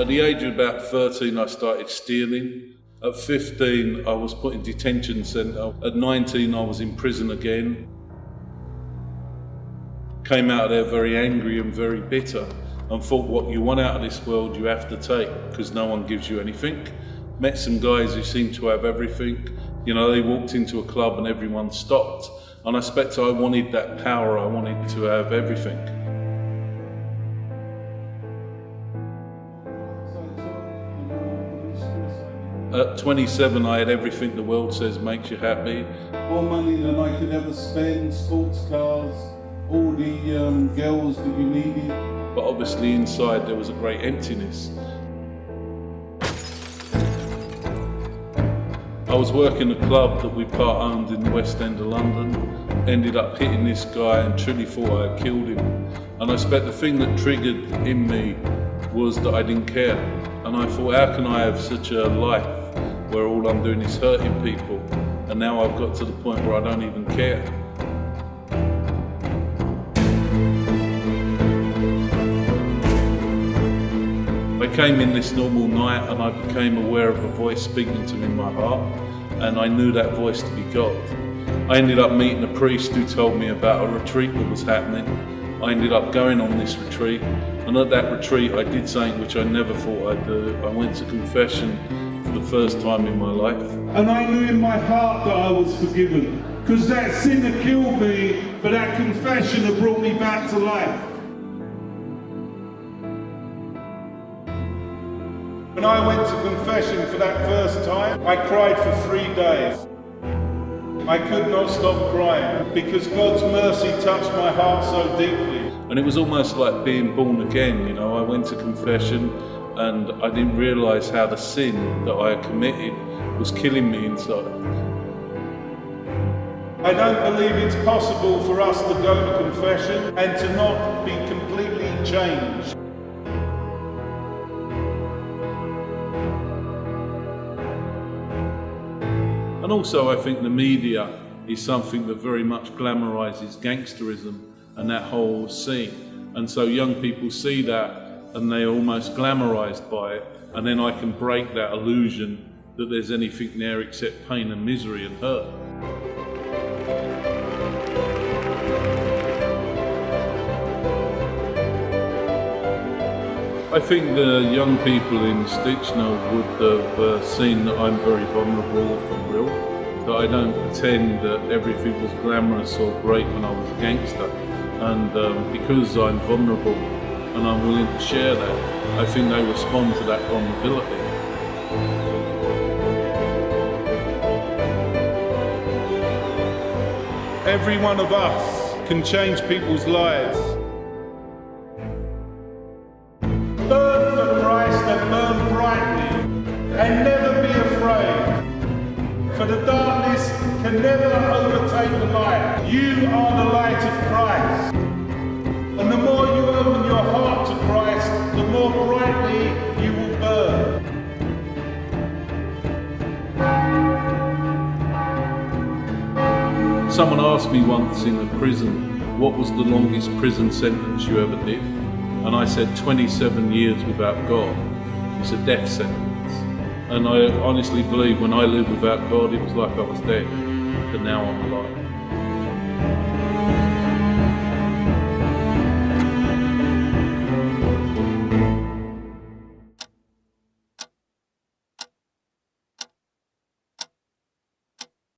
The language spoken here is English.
At the age of about 13, I started stealing. At 15, I was put in detention centre. At 19, I was in prison again. Came out of there very angry and very bitter and thought what you want out of this world you have to take because no one gives you anything. Met some guys who seemed to have everything. You know, they walked into a club and everyone stopped. And I expect I wanted that power, I wanted to have everything. At 27, I had everything the world says makes you happy. More money than I could ever spend, sports cars, all the girls that you needed. But obviously inside there was a great emptiness. I was working a club that we part-owned in the West End of London, ended up hitting this guy and truly thought I had killed him. And I expect the thing that triggered in me was that I didn't care. And I thought, how can I have such a life where all I'm doing is hurting people? And now I've got to the point where I don't even care. I came in this normal night and I became aware of a voice speaking to me in my heart, and I knew that voice to be God. I ended up meeting a priest who told me about a retreat that was happening. I ended up going on this retreat, and at that retreat I did something which I never thought I'd do. I went to confession for the first time in my life. And I knew in my heart that I was forgiven, because that sin had killed me, but that confession had brought me back to life. When I went to confession for that first time, I cried for 3 days. I could not stop crying because God's mercy touched my heart so deeply. And it was almost like being born again, you know. I went to confession and I didn't realise how the sin that I had committed was killing me inside. I don't believe it's possible for us to go to confession and to not be completely changed. And also I think the media is something that very much glamorises gangsterism and that whole scene. And so young people see that and they're almost glamorised by it, and then I can break that illusion that there's anything there except pain and misery and hurt. I think the young people in Pridmore would have seen that I'm very vulnerable and real, that I don't pretend that everything was glamorous or great when I was a gangster. And because I'm vulnerable and I'm willing to share that, I think they respond to that vulnerability. Every one of us can change people's lives. Burn for Christ and burn brightly, and never be afraid, for the darkness can never overtake the light. You are the light of Christ, and the more you open your heart to Christ, the more brightly you will burn. Someone asked me once in a prison, what was the longest prison sentence you ever did? And I said 27 years without God. It's a death sentence. And I honestly believe when I lived without God, it was like I was dead, but now I'm alive.